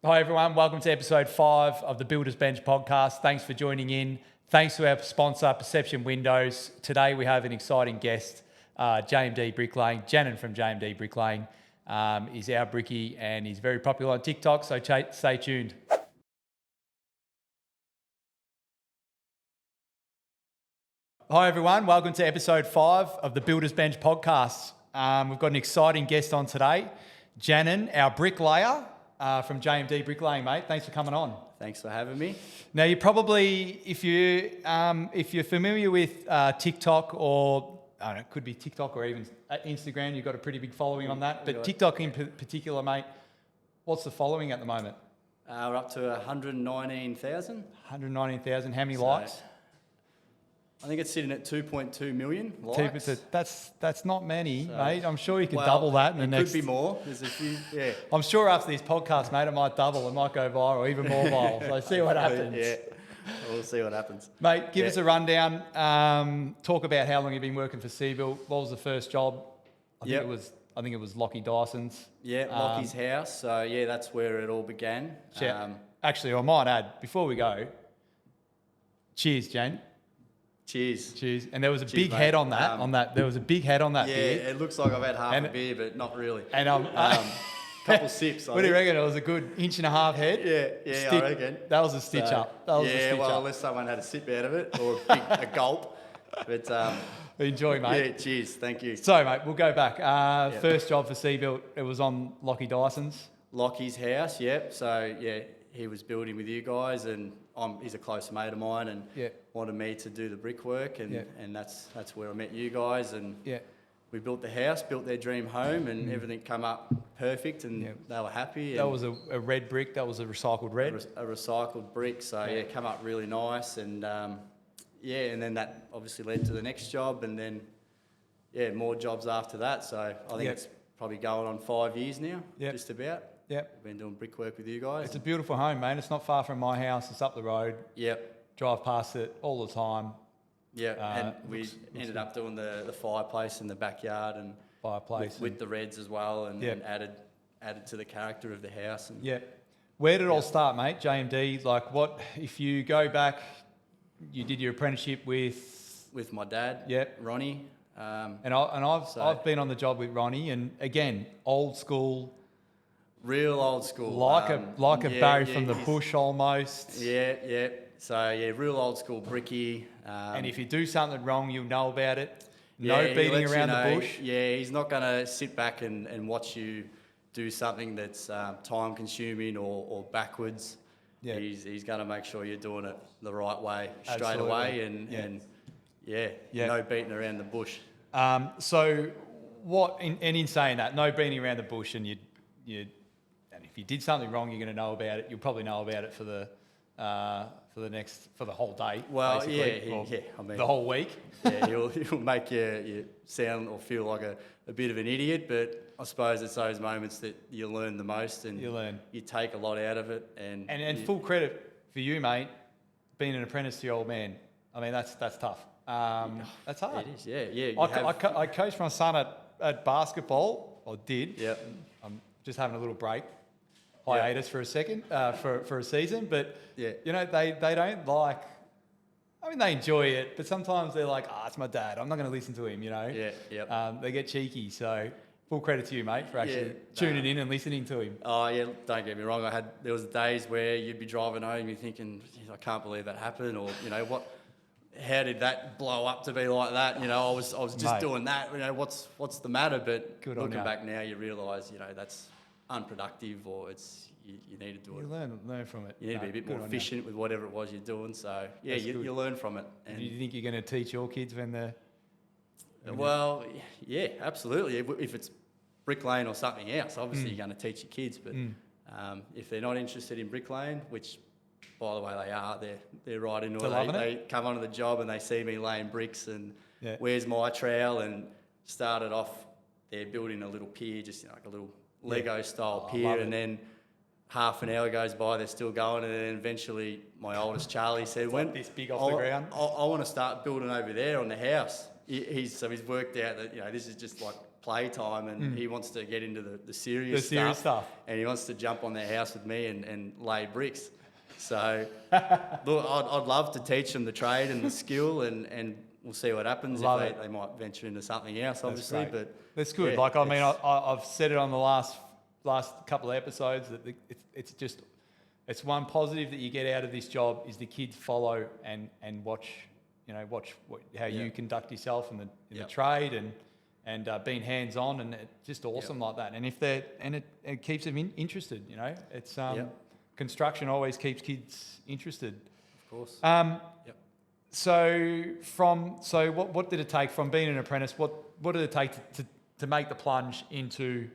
Hi everyone, welcome to episode 5 of the Builders Bench podcast. Thanks for joining in. Thanks to our sponsor, Perception Windows. Today we have an exciting guest, JMD Bricklaying. Janan from JMD Bricklaying is our brickie and he's very popular on TikTok, so stay tuned. Hi everyone, welcome to episode 5 of the Builders Bench podcast. We've got an exciting guest on today, Janan, our bricklayer. From JMD Bricklaying, mate. Thanks for coming on. Thanks for having me. Now, you probably, if you're familiar with TikTok or I don't know, it could be TikTok or even Instagram, you've got a pretty big following on that. But TikTok in particular, mate, what's the following at the moment? We're up to 119,000. 119,000. How many likes? I think it's sitting at 2.2 million likes. That's not many, mate. I'm sure you could double that in the next... It could be more. There's a few, yeah. I'm sure after this podcast, mate, it might double. It might go viral, even more viral. So see what happens. Yeah, we'll see what happens. Mate, give us a rundown. Talk about how long you've been working for Cbuilt. What was the first job? I think it was Lockie Dyson's. Yeah, Lockie's house. So yeah, that's where it all began. Actually, I might add, before we go, cheers, Jane. Cheers. And there was a big head on that. There was a big head on that beer. Yeah, it looks like I've had half a beer, but not really. And couple sips. What do you reckon? It was a good 1.5 head. Yeah, I reckon that was a stitch up. That was a stitch up. Unless someone had a sip out of it or a gulp. But enjoy, mate. Yeah, cheers. Thank you. So, mate, we'll go back. First job for Cbuilt, it was on Lockie Dyson's. Lockie's house. Yep. So yeah, he was building with you guys, and he's a close mate of mine, and wanted me to do the brickwork, and that's where I met you guys, and we built the house, built their dream home, and everything came up perfect, and they were happy. That was a red brick. That was a recycled red. A recycled brick. So it came up really nice, and and then that obviously led to the next job, and then more jobs after that. So I think it's probably going on 5 years now, just about. Yep. I've been doing brickwork with you guys. It's a beautiful home, mate. It's not far from my house. It's up the road. Yep. Drive past it all the time. Yeah, and we ended up doing the fireplace in the backyard and with the reds as well, and added to the character of the house. And Where did it all start, mate? JMD, like what, if you go back, you did your apprenticeship with my dad, Ronnie. I've been on the job with Ronnie, and again, old school. Real old school. Like a Barry from the bush almost. Yeah. So, real old school bricky. And if you do something wrong, you'll know about it. No beating around the bush. Yeah, he's not going to sit back and watch you do something that's time consuming or backwards. Yeah. He's going to make sure you're doing it the right way, straight away, and no beating around the bush. So what, in saying that, no beating around the bush, and and if you did something wrong, you're going to know about it. You'll probably know about it for the whole day. Well, basically. I mean, the whole week. Yeah, he'll make you sound or feel like a bit of an idiot, but I suppose it's those moments that you learn the most, and you take a lot out of it. And full credit for you, mate, being an apprentice to your old man. I mean, that's tough. That's hard. It is, yeah. I coached my son at basketball, or did. Yeah. I'm just having a little break. Hiatus for a second, for a season, but they don't like. I mean, they enjoy it, but sometimes they're like, it's my dad. I'm not going to listen to him, They get cheeky. So full credit to you, mate, for actually tuning in and listening to him. Oh yeah, don't get me wrong. There was days where you'd be driving home, you're thinking, I can't believe that happened, or what. How did that blow up to be like that? I was just doing that. What's the matter? But looking back now, you realise, that's unproductive, or you need to do it. You learn from it. You need to be a bit more efficient with whatever it was you're doing. So you learn from it. And do you think you're going to teach your kids when they're? Well, yeah, absolutely. If it's bricklaying or something else, obviously you're going to teach your kids. But if they're not interested in bricklaying, which by the way they are, they're right into it. They come onto the job and they see me laying bricks and where's my trowel, and started off there building a little pier, just like a little Lego style pier, and then half an hour goes by, they're still going, and then eventually my oldest Charlie said, "When this big off the ground, I want to start building over there on the house." He's worked out that this is just like playtime, and he wants to get into the serious stuff, and he wants to jump on their house with me and lay bricks. So look, I'd love to teach them the trade and the skill, and we'll see what happens. They might venture into something else, obviously. But that's good. Yeah, I mean, I've said it on the last couple of episodes that it's one positive that you get out of this job is the kids follow and watch how you conduct yourself in the trade and being hands on, and it's just awesome like that. And it keeps them interested. It's construction always keeps kids interested. Of course. So what did it take from being an apprentice? What did it take to make the plunge into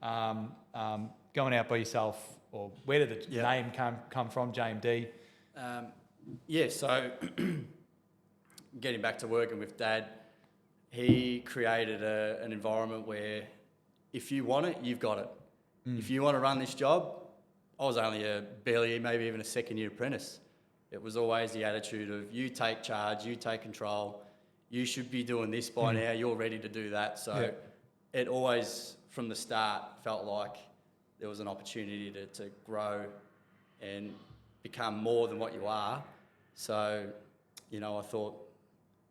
going out by yourself, or where did the name come from, JMD? So getting back to working with Dad, he created an environment where if you want it, you've got it. If you want to run this job, I was only maybe even a second year apprentice. It was always the attitude of you take charge, you take control, you should be doing this by now, you're ready to do that. So it always, from the start, felt like there was an opportunity to grow and become more than what you are. So, I thought,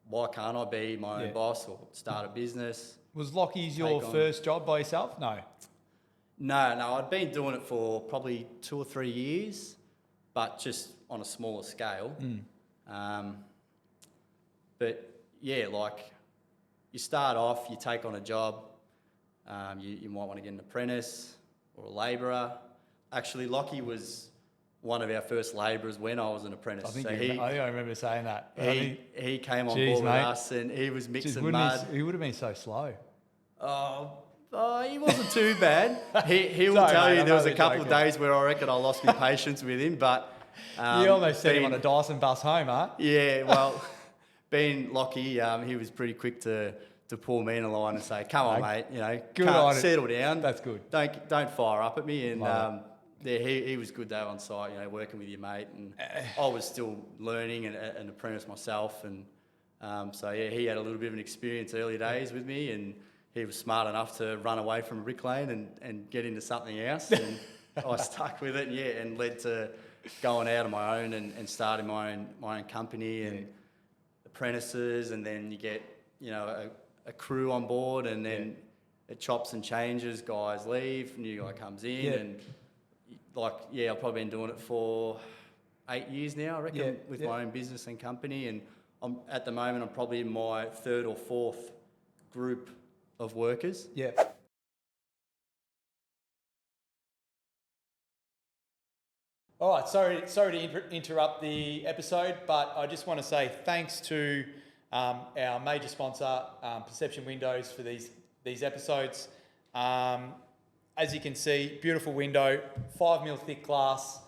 why can't I be my own boss or start a business? Was Lockie's your first job by yourself? No. No, I'd been doing it for probably 2 or 3 years, but just on a smaller scale. But yeah, like you start off, you take on a job, you might want to get an apprentice or a labourer. Actually, Lockie was one of our first labourers when I was an apprentice. I think I remember saying that. He came on board with us, and he was mixing mud. He would have been so slow. Oh, he wasn't too bad. He will tell you there was a couple of days where I reckon I lost my patience with him, but... you almost sent him on a Dyson bus home, huh? Yeah, well, being Lockie, he was pretty quick to pull me in a line and say, come on, mate, settle down. That's good. Don't fire up at me. And he was good there on site, working with your mate. And I was still learning and an apprentice myself. And he had a little bit of an experience early days with me, and he was smart enough to run away from bricklaying and get into something else. And I stuck with it, and led to going out on my own and starting my own company and apprentices, and then you get a crew on board, and then it chops and changes. Guys leave, new guy comes in, and I've probably been doing it for 8 years now, I reckon, with my own business and company. And at the moment, I'm probably in my 3rd or 4th group of workers. Yeah. All right, sorry to interrupt the episode, but I just want to say thanks to our major sponsor, Perception Windows, for these episodes. As you can see, beautiful window, 5mm thick glass,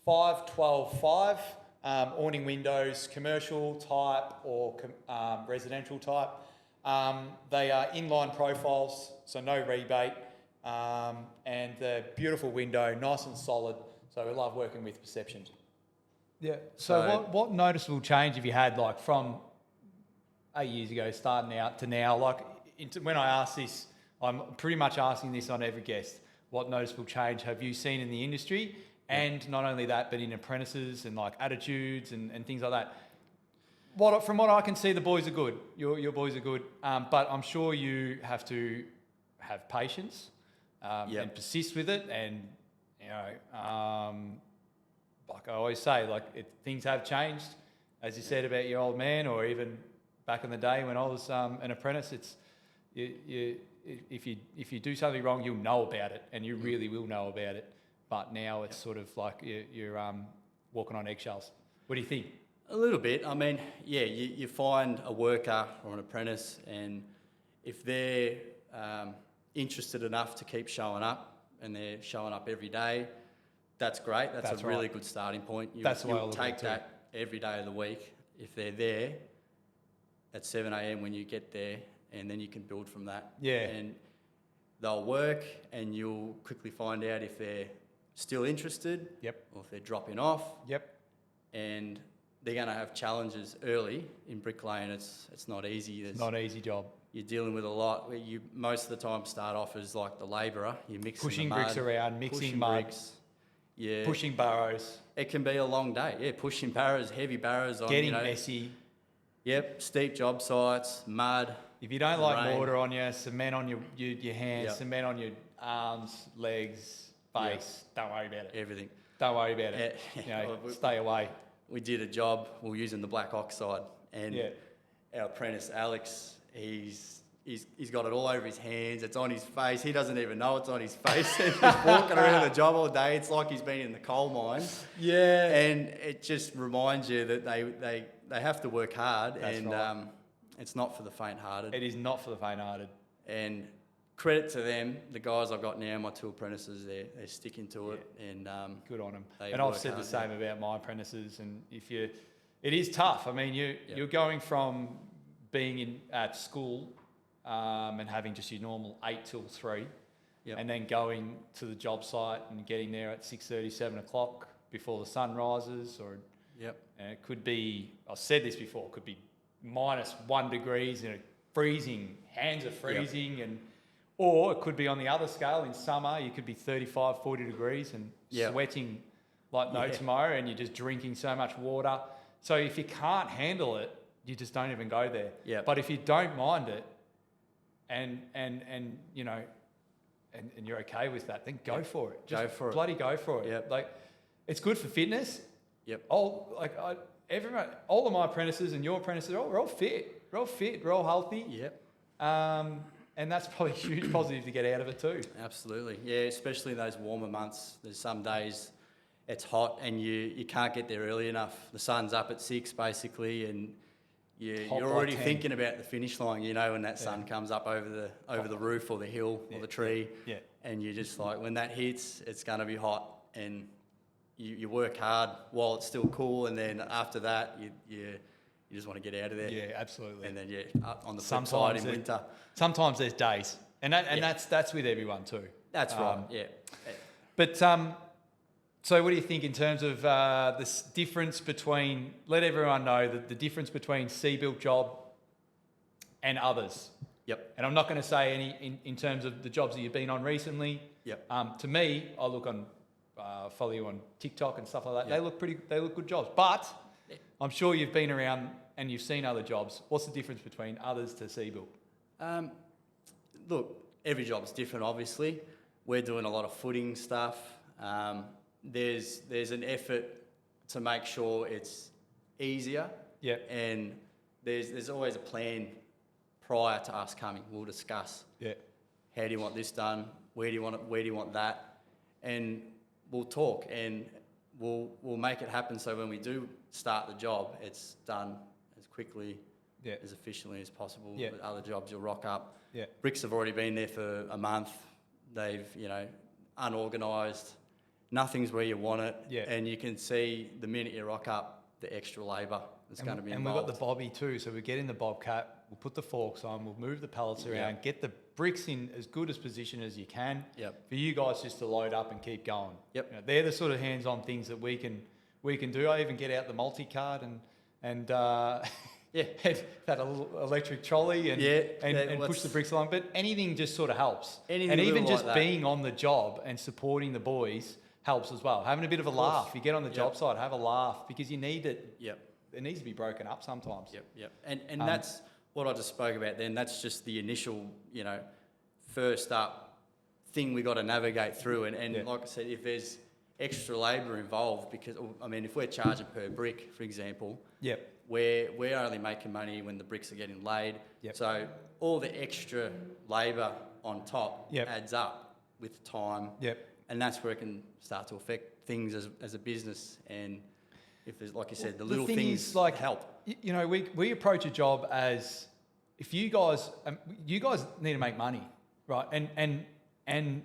5-12-5, awning windows, commercial type or residential type. They are inline profiles, so no rebate, and the beautiful window, nice and solid. So we love working with Perception. Yeah. So what noticeable change have you had, like from 8 years ago, starting out to now? Like when I ask this, I'm pretty much asking this on every guest. What noticeable change have you seen in the industry? And not only that, but in apprentices and like attitudes and things like that. From what I can see, the boys are good. Your boys are good. But I'm sure you have to have patience and persist with it. And, like I always say, things have changed. As you said about your old man, or even back in the day when I was an apprentice, it's if you do something wrong, you'll know about it, and you really will know about it. But now it's sort of like you're walking on eggshells. What do you think? A little bit. I mean, you find a worker or an apprentice, and if they're interested enough to keep showing up, and they're showing up every day, that's great. That's a really good starting point. You'll take that every day of the week if they're there at 7 a.m. when you get there, and then you can build from that. Yeah. And they'll work, and you'll quickly find out if they're still interested. Yep. Or if they're dropping off. Yep. And they're going to have challenges early in bricklaying. It's not easy. It's not an easy job. you're dealing with a lot where you most of the time start off as like the labourer. You're mixing pushing the mud, bricks around, mixing pushing mud, bricks. Yeah. pushing barrows, It can be a long day. Yeah, pushing barrows, heavy barrows on. getting messy. Yep, steep job sites, mud. If you don't like rain. mortar on you, cement on your hands, Yep. cement on your arms, legs, face, don't worry about it. Everything. Don't worry about it. Stay away. We did a job. We were using the black oxide, and our apprentice Alex, he's got it all over his hands. It's on his face. He doesn't even know it's on his face. He's walking around the job all day. It's like he's been in the coal mines. Yeah. And it just reminds you that they have to work hard. That's and right. It's not for the faint-hearted. It is not for the faint-hearted. And credit to them, the guys I've got now, my 2 apprentices, they're sticking to it. And good on them. they And I've work said the hard, same about my apprentices. And it is tough. I mean, you're going from being at school and having just your normal 8 till 3, and then going to the job site and getting there at 6:30, 7 o'clock before the sun rises, and it could be, I've said this before, it could be -1 degrees and freezing, hands are freezing, or it could be on the other scale in summer, you could be 35, 40 degrees and sweating like no tomorrow, and you're just drinking so much water. So if you can't handle it, you just don't even go there. Yep. But if you don't mind it, and you know, and you're okay with that, then go for it. Just go for it. Bloody go for it. Yep. Like, it's good for fitness. Yep. All of my apprentices and your apprentices, we're all fit. We're all fit. We're all healthy. Yep. And that's probably a huge positive to get out of it too. Absolutely. Yeah, especially in those warmer months. There's some days it's hot and you can't get there early enough. The sun's up at 6 basically, and you're already thinking about the finish line, you know, when that sun comes up over the roof or the hill or the tree. Yeah. And you're just like, when that hits, it's going to be hot, and you work hard while it's still cool, and then after that, you just want to get out of there. Yeah, absolutely. And then on the flip side in winter. Sometimes there's days, and that's with everyone too. That's right. Yeah. But so what do you think in terms of this difference between? Let everyone know the difference between Cbuilt job and others. Yep. And I'm not going to say any in terms of the jobs that you've been on recently. Yep. To me, I look on follow you on TikTok and stuff like that. Yep. They look good jobs, but I'm sure you've been around and you've seen other jobs. What's the difference between others to Cbuilt? Look, every job's different, obviously. We're doing a lot of footing stuff. There's an effort to make sure it's easier. Yeah. And there's always a plan prior to us coming. We'll discuss. Yeah. How do you want this done? Where do you want it? Where do you want that? And we'll talk and we'll make it happen. So when we do start the job, it's done as quickly, as efficiently as possible. Yeah. With other jobs, you'll rock up. Yeah. Bricks have already been there for a month. They've, unorganised. Nothing's where you want it. Yeah. And you can see the minute you rock up, the extra labour that's going to be involved. And we've got the bobby too. So we get in the bobcat, we'll put the forks on, we'll move the pallets around, get the bricks in as good as position as you can. Yep. For you guys just to load up and keep going. Yep. They're the sort of hands-on things that we can do. I even get out the multi-card and that electric trolley and push the bricks along. But anything just sort of helps. And even just like being on the job and supporting the boys helps as well. Having a bit of a laugh. You get on the job site, have a laugh, because you need it. Yep. It needs to be broken up sometimes. Yep, yep. And that's what I just spoke about then. That's just the initial, first up thing we got to navigate through. And like I said, if there's extra labour involved, because, if we're charging per brick, for example, we're only making money when the bricks are getting laid. Yep. So all the extra labour on top adds up with time. Yep. And that's where it can start to affect things as a business. And if there's, like you said, the little things like help. We approach a job as, if you guys need to make money, right? And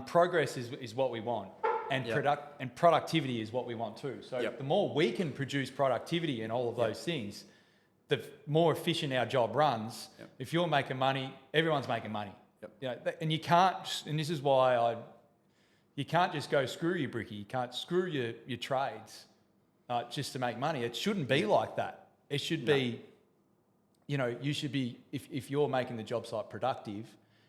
progress is what we want, and productivity is what we want too. So the more we can produce productivity and all of those things, the more efficient our job runs. Yep. If you're making money, everyone's making money. Yep. And you can't. And this is why you can't just go screw your bricky. You can't screw your trades just to make money. It shouldn't be like that. It should be you know, you should be, if you're making the job site productive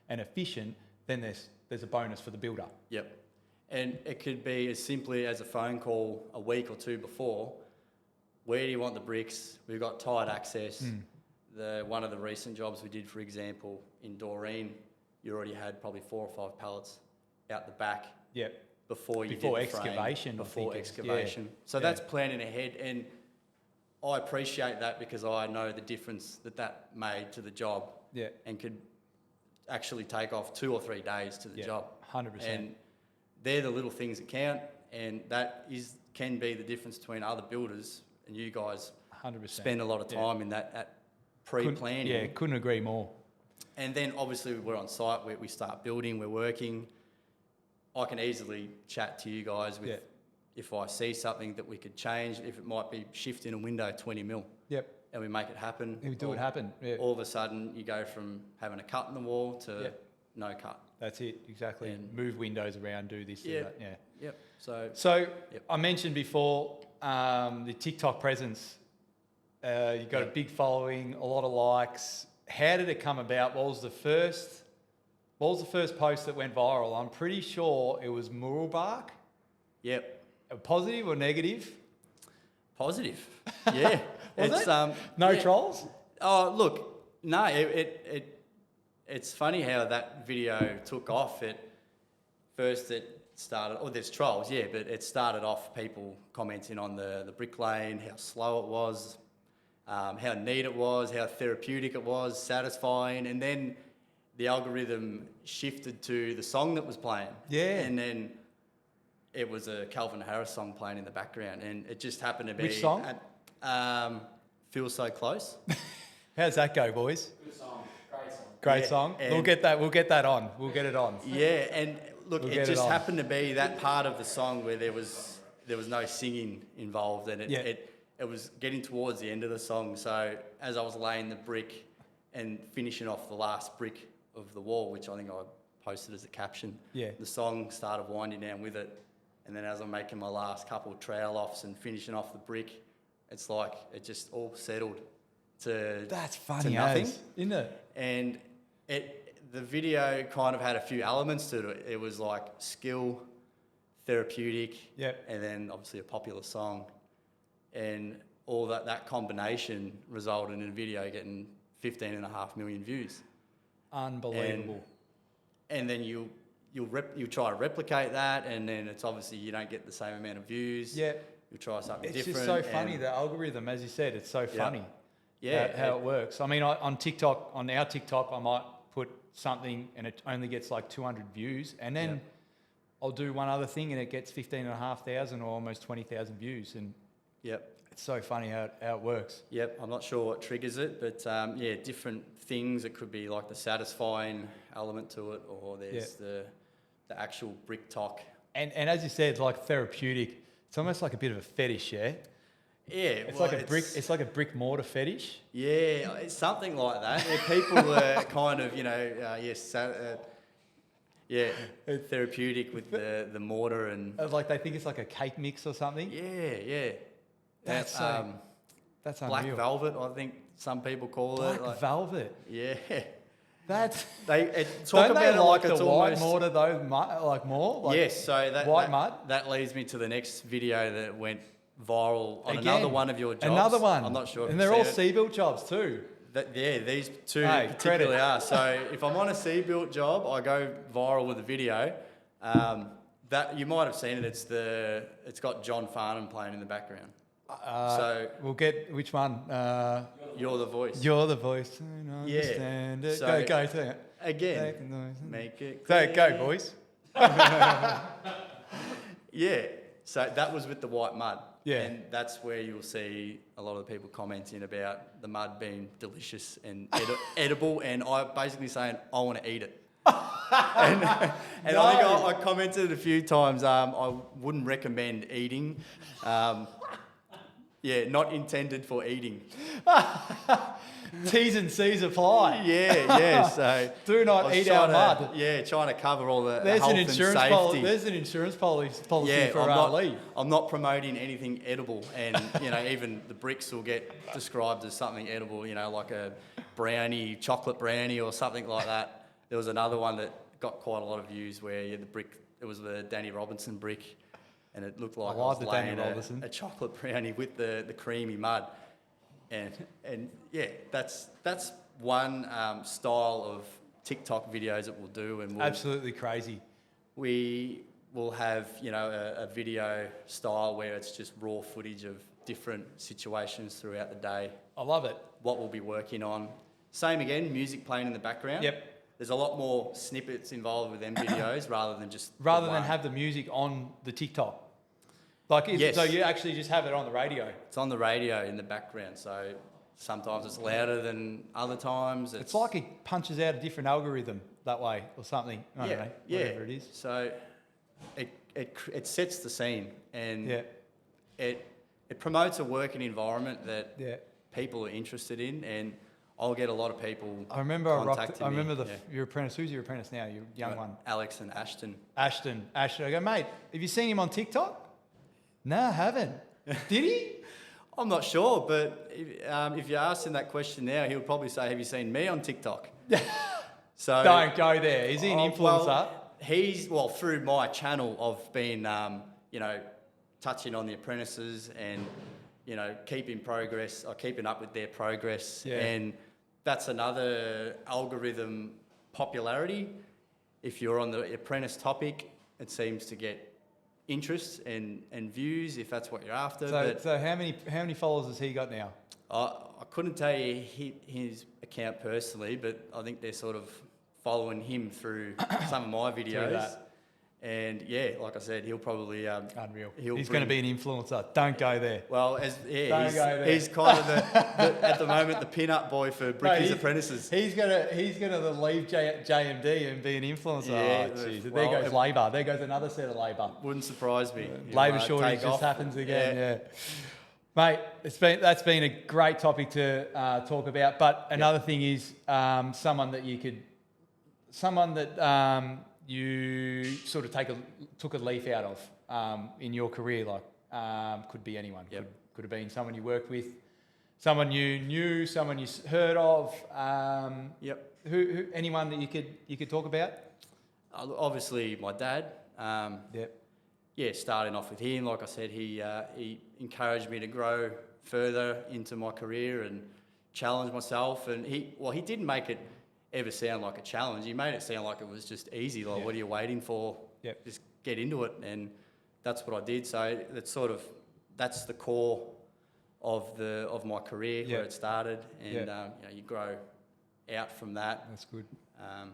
and efficient, then there's a bonus for the builder. Yep. And it could be as simply as a phone call a week or two before. Where do you want the bricks? We've got tight access. One of the recent jobs we did, for example, in Doreen, you already had probably 4 or 5 pallets out the back. Yep. Before excavation. Before excavation. Yeah. So that's planning ahead, and I appreciate that because I know the difference that made to the job. Yeah. And could actually take off 2 or 3 days to the job. 100%. And they're the little things that count, and that can be the difference between other builders and you guys. 100%. Spend a lot of time in that pre-planning. Couldn't agree more. And then obviously we're on site, we start building, we're working. I can easily chat to you guys with if I see something that we could change, if it might be shifting a window 20 mil. Yep. And we make it happen. We do it happen. Yeah. All of a sudden you go from having a cut in the wall to no cut. That's it, exactly. And move windows around, do this, do that. Yeah. Yep. So I mentioned before the TikTok presence. You've got a big following, a lot of likes. How did it come about? What was the first post that went viral? I'm pretty sure it was mural bark. Yep. Positive or negative? Positive. Yeah. No trolls? Oh, look, no, it's funny how that video took off. It started, there's trolls, but it started off people commenting on the bricklaying, how slow it was, how neat it was, how therapeutic it was, satisfying, and then the algorithm shifted to the song that was playing. Yeah. And then it was a Calvin Harris song playing in the background, and it just happened to be... Which song? Feel So Close. How's that go, boys? Good song. Great song. Great song. We'll get that on. We'll get it on. Yeah, and look, it just happened to be that part of the song where there was no singing involved, and it was getting towards the end of the song. So as I was laying the brick and finishing off the last brick of the wall, which I think I posted as a caption, the song started winding down with it. And then as I'm making my last couple of trowel offs and finishing off the brick, it's like it just all settled to That's funny, to nothing, isn't it? And the video kind of had a few elements to it. It was like skill, therapeutic, and then obviously a popular song, and all that combination resulted in a video getting 15.5 million views. Unbelievable. And then you try to replicate that, and then it's obviously you don't get the same amount of views. Yeah. You'll try something different. It's just so funny, the algorithm, as you said, it's so funny. Yeah. How it works. I mean, on our TikTok, I might put something and it only gets like 200 views, and then I'll do one other thing and it gets 15,500 or almost 20,000 views. And it's so funny how it works. Yep. I'm not sure what triggers it, but different things. It could be like the satisfying element to it, or there's the actual brick talk. And as you said, it's like therapeutic. It's almost like a bit of a fetish, yeah? Yeah. It's like a brick mortar fetish. Yeah, it's something like that. People are kind of, therapeutic with the mortar, and like they think it's like a cake mix or something. Yeah. That's unreal. Black velvet, I think some people call it. Black velvet. Yeah. That's talk about it like the it's white almost mortar though, like more. Like yes, so white mud. That leads me to the next video that went viral on another one of your jobs. Another one. I'm not sure. And they're all Cbuilt jobs too. These two particularly are. So if I'm on a Cbuilt job, I go viral with a video. That you might have seen it. It's got John Farnham playing in the background. So we'll get which one? You're the voice. You're the voice. Understand it. So go sing it again. Make it. So go, boys. Yeah. So that was with the white mud. Yeah. And that's where you'll see a lot of people commenting about the mud being delicious and edible, and I basically saying I want to eat it. and I think I commented a few times. I wouldn't recommend eating. Yeah, not intended for eating. T's and C's apply. Yeah. So do not eat our mud. Yeah, trying to cover all the There's health an insurance and safety. There's an insurance policy Yeah, for Lee. I'm not promoting anything edible, and even the bricks will get described as something edible. Like a brownie, chocolate brownie, or something like that. There was another one that got quite a lot of views where the brick, it was the Danny Robinson brick, and it looked like I was laying a chocolate brownie with the creamy mud, and yeah, that's one style of TikTok videos that we'll do, and absolutely crazy. We will have a video style where it's just raw footage of different situations throughout the day. I love it. What we'll be working on. Same again, music playing in the background. Yep. There's a lot more snippets involved with them videos rather than have the music on the TikTok. Yes. So you actually just have it on the radio. It's on the radio in the background, so sometimes it's louder than other times. It's like it punches out a different algorithm that way or something. I don't know, whatever it is. So it sets the scene, and it promotes a working environment that people are interested in, and I'll get a lot of people. I remember your apprentice. Who's your apprentice now? Your young one. Alex and Ashton. Ashton. I go, mate. Have you seen him on TikTok? No, I haven't. Did he? I'm not sure, but if you ask him that question now, he'll probably say, "Have you seen me on TikTok?" So don't go there. Is he an influencer? Well, he's through my channel. I've been touching on the apprentices and keeping up with their progress, and that's another algorithm popularity. If you're on the apprentice topic, it seems to get interest and views if that's what you're after. So how many followers has he got now? I couldn't tell you his account personally, but I think they're sort of following him through some of my videos. And yeah, like I said, he'll probably unreal. He's going to be an influencer. Don't go there. Well, he's kind of at the moment the pin-up boy for Bricky's apprentices. He's gonna leave JMD and be an influencer. Yeah, there goes labour. There goes another set of labour. Wouldn't surprise me. Labour shortage just happens again. Yeah. Mate, that's been a great topic to talk about. But another thing is someone that you sort of took a leaf out of in your career, could be anyone. Could have been someone you worked with, someone you knew, someone you heard of. Who anyone that you could talk about? Obviously, my dad. Starting off with him, like I said, he encouraged me to grow further into my career and challenge myself. And he didn't make it ever sound like a challenge. He made it sound like it was just easy. What are you waiting for? Just get into it, and that's what I did. So that's the core of my career where it started, and you grow out from that. That's good.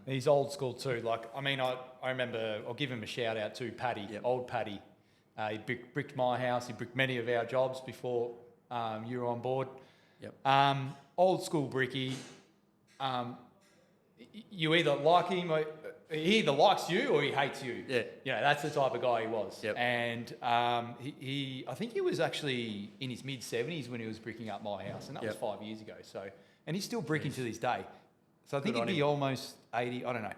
He's old school too. I remember. I'll give him a shout out to Paddy, old Paddy. He bricked my house. He bricked many of our jobs before you were on board. Old school bricky. You either like him, or he either likes you or he hates you. That's the type of guy he was. And I think he was actually in his mid-70s when he was bricking up my house, and that was 5 years ago. So, and he's still bricking to this day. So I think he'd be almost 80. I don't know.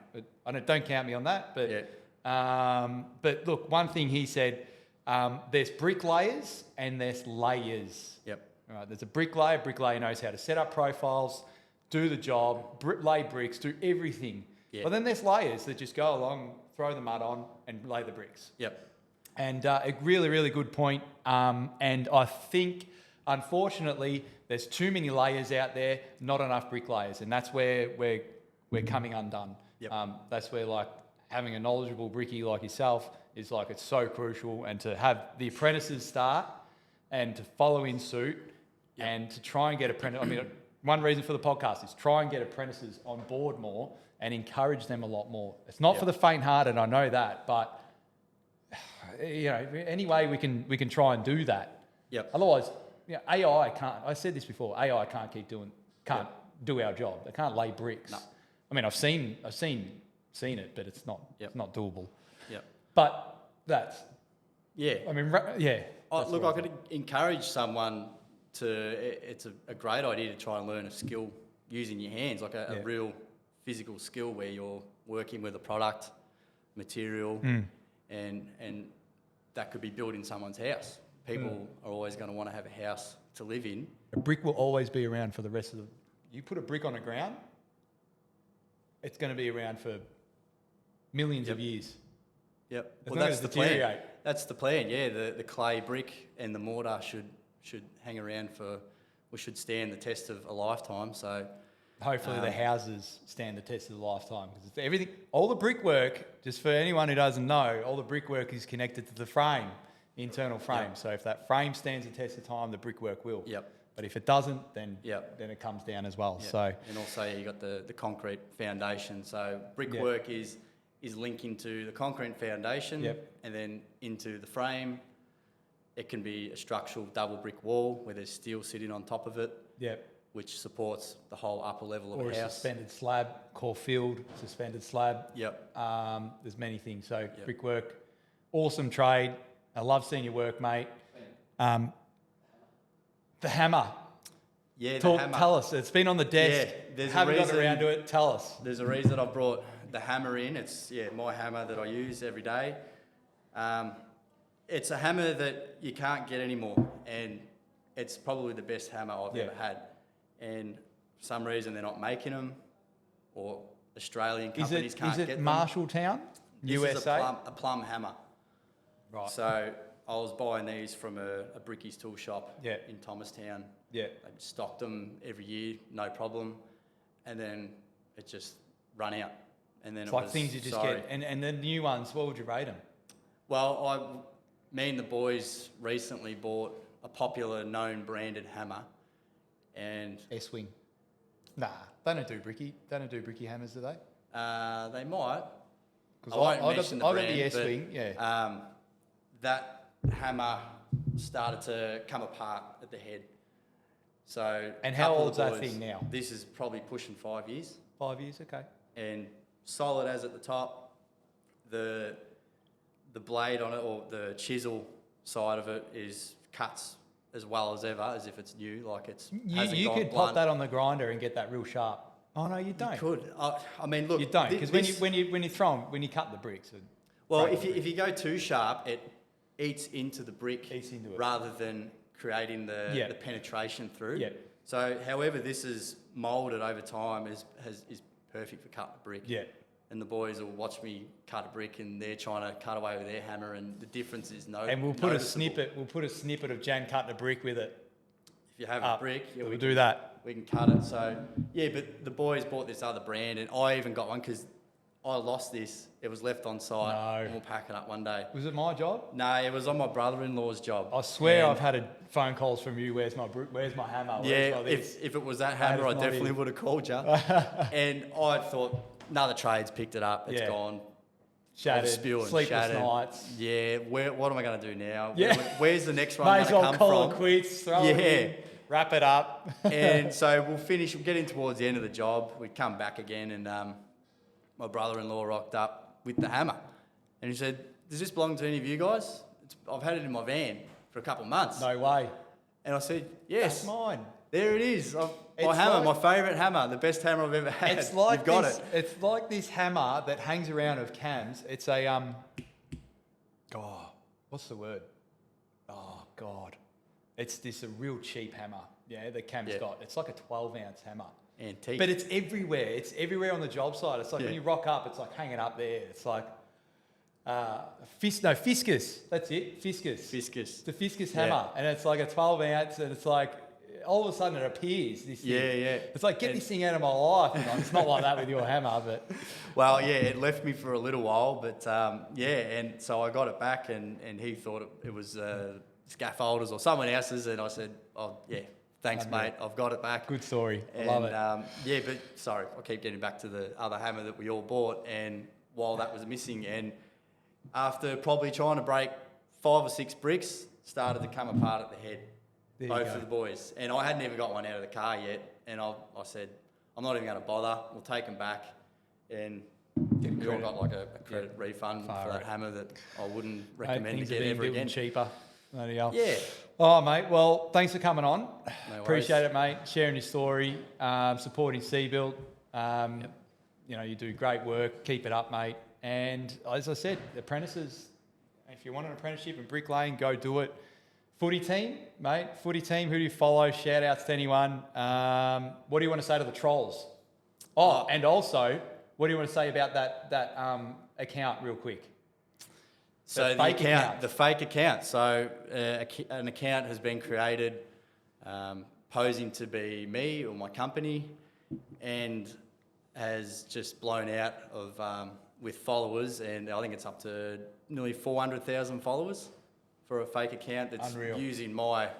But don't count me on that. But look, one thing he said, there's bricklayers and there's layers. All right, there's a bricklayer. Bricklayer knows how to set up profiles, do the job, lay bricks, do everything. But then there's layers that just go along, throw the mud on, and lay the bricks. And a really, really good point. And I think, unfortunately, there's too many layers out there, not enough bricklayers, and that's where we're coming undone. That's where having a knowledgeable bricky like yourself is it's so crucial, and to have the apprentices start and to follow in suit and to try and get apprentices. One reason for the podcast is try and get apprentices on board more and encourage them a lot more. It's not for the faint-hearted, I know that, but any way we can try and do that. Otherwise, AI can't. I said this before. AI can't do our job. They can't lay bricks. No. I mean, I've seen it, but it's not doable. But that's. I mean, Look, I could encourage someone to. It's a great idea to try and learn a skill using your hands, like a real physical skill where you're working with a product, material, and that could be built in someone's house. People are always going to want to have a house to live in. A brick will always be around for the rest of the... You put a brick on the ground, it's going to be around for millions of years. Yep. Well, that's the plan. That's the plan, yeah. The clay brick and the mortar should hang around should stand the test of a lifetime. So hopefully the houses stand the test of a lifetime, because everything, all the brickwork, just for anyone who doesn't know, all the brickwork is connected to the frame, the internal frame. So if that frame stands the test of time, the brickwork will. Yep. But if it doesn't, then it comes down as well. Yep. So and also you got the concrete foundation. So brickwork is linking to the concrete foundation and then into the frame. It can be a structural double brick wall where there's steel sitting on top of it, which supports the whole upper level of or a house. A suspended slab, core field, suspended slab. Yep. There's many things. So brickwork, awesome trade. I love seeing your work, mate. The hammer. Yeah, the hammer. Tell us. It's been on the desk. Yeah, haven't got around to it. Tell us. There's a reason I brought the hammer in. It's my hammer that I use every day. It's a hammer that you can't get anymore, and it's probably the best hammer I've ever had. And for some reason they're not making them, or Australian companies can't get them. Is it Marshalltown, USA? This is a plum hammer. Right. So I was buying these from a brickies tool shop in Thomastown. Yeah. They stocked them every year, no problem. And then it just run out. And then it's like things you just get. And the new ones, what would you rate them? Well, me and the boys recently bought a popular known branded hammer. And S-Wing. Nah, they don't do bricky. They don't do bricky hammers, do they? They might. Because I got the S-Wing, that hammer started to come apart at the head. So, and how old's that thing now? This is probably pushing 5 years. 5 years, okay. And solid as at the top. The blade on it, or the chisel side of it, is cuts as well as ever, as if it's new. Like you could pop that on the grinder and get that real sharp. Oh no, you don't. You could. I mean, look, you don't, because when you cut the bricks. Well, if you go too sharp, it eats into the brick, rather than creating the penetration through. Yeah. So, however this is moulded over time is perfect for cutting the brick. Yeah. And the boys will watch me cut a brick, and they're trying to cut away with their hammer, and the difference is noticeable. And we'll put a snippet of Jan cutting a brick with it. If you have a brick, we'll do that. We can cut it. So but the boys bought this other brand, and I even got one because I lost this. It was left on site. No. And we'll pack it up one day. Was it my job? No, it was on my brother-in-law's job. I swear I've had phone calls from you. Where's my hammer? If it was that hammer, I definitely would have called you. And I thought, another trade's picked it up. It's gone. Shattered. Sleepless nights. Yeah. What am I going to do now? Yeah. Where's the next one going to come from? May as well call it quits. Throw it in. Wrap it up. And so we'll get towards the end of the job. We come back again, and my brother-in-law rocked up with the hammer. And he said, does this belong to any of you guys? I've had it in my van for a couple of months. No way. And I said, yes. That's mine. There it is. My hammer, my favourite hammer, the best hammer I've ever had. It's like You've got it. It's like this hammer that hangs around of Cam's. It's a what's the word? Oh God, it's a real cheap hammer. Yeah, that Cam's got. It's like a 12-ounce hammer. Antique. But it's everywhere. It's everywhere on the job site. It's like when you rock up, it's like hanging up there. It's like Fiscus. That's it. Fiscus. Fiscus. The Fiscus hammer, and it's like a 12-ounce, and it's like. All of a sudden it appears, this thing. Yeah. It's like, get this thing out of my life. It's not like that with your hammer, but... Well, it left me for a little while, but and so I got it back, and he thought it was scaffolders or someone else's, and I said, oh, yeah, thanks, mate, I've got it back. Good story, I love it. But sorry, I keep getting back to the other hammer that we all bought, and while that was missing, and after probably trying to break 5 or 6 bricks, started to come apart at the head. Both of the boys. And I hadn't even got one out of the car yet. And I said, I'm not even going to bother. We'll take them back. And we all got like a credit refund for that hammer that I wouldn't recommend to get ever again. Cheaper. Bloody hell. Yeah. Oh, mate. Well, thanks for coming on. No Appreciate worries. it, mate. Sharing your story, supporting Cbuilt. You know, you do great work. Keep it up, mate. And as I said, apprentices, if you want an apprenticeship in bricklaying, go do it. Footy team, mate. Footy team. Who do you follow? Shout outs to anyone. What do you want to say to the trolls? Oh, and also, what do you want to say about that account, real quick? So the account, the fake account. So an account has been created, posing to be me or my company, and has just blown out of with followers, and I think it's up to nearly 400,000 followers for a fake account that's using my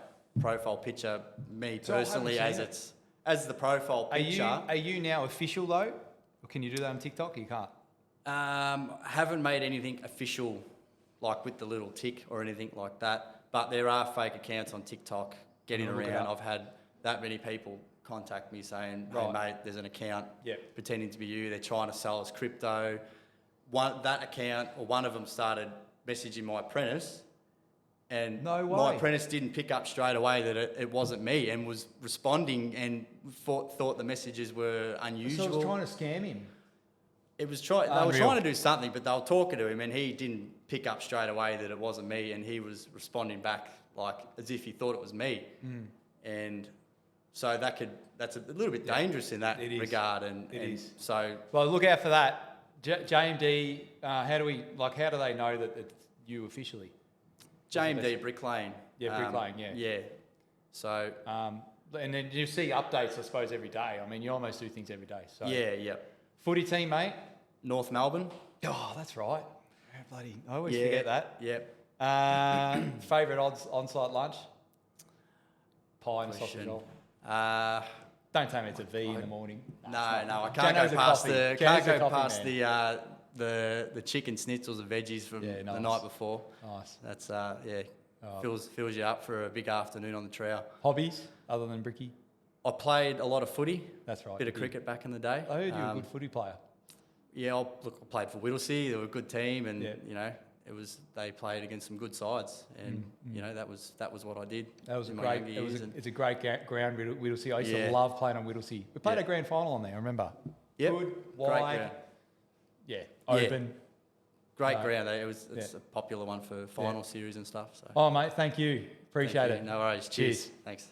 profile picture, me personally, as the profile picture. Are you now official though? Or can you do that on TikTok? You can't. Haven't made anything official, like with the little tick or anything like that. But there are fake accounts on TikTok getting around. I've had that many people contact me saying, "Hey mate, there's an account pretending to be you. They're trying to sell us crypto." That account, or one of them, started messaging my apprentice, and my apprentice didn't pick up straight away that it wasn't me, and was responding and thought the messages were unusual. So it was trying to scam him. It was they were trying to do something, but they were talking to him, and he didn't pick up straight away that it wasn't me, and he was responding back like as if he thought it was me, and so that's a little bit dangerous in that regard, and so well, look out for that. JMD, how do they know that it's you officially? JMD Bricklaying. Yeah, Bricklaying, yeah. Yeah. So and then you see updates, I suppose, every day. I mean, you almost do things every day. So yeah. Footy team, mate. North Melbourne. Oh, that's right. Bloody, I always forget that. Yep. Favourite on-site lunch? Pie and sausage roll. Don't tell me it's a V in the morning. No, I can't go past the chicken schnitzels and veggies from the night before. Nice. That's fills you up for a big afternoon on the trowel. Hobbies other than bricky? I played a lot of footy. That's right. Bit of cricket back in the day. I heard you were a good footy player. Yeah, I played for Whittlesea. They were a good team, and you know, they played against some good sides, and you know that was what I did. That was it's a great ground, Whittlesea. I used to love playing on Whittlesea. We played a grand final on there, I remember. Yep. Good, wide, open. Great ground. It's a popular one for final series and stuff. So. Oh mate, thank you. Appreciate it. No worries. Cheers. Thanks.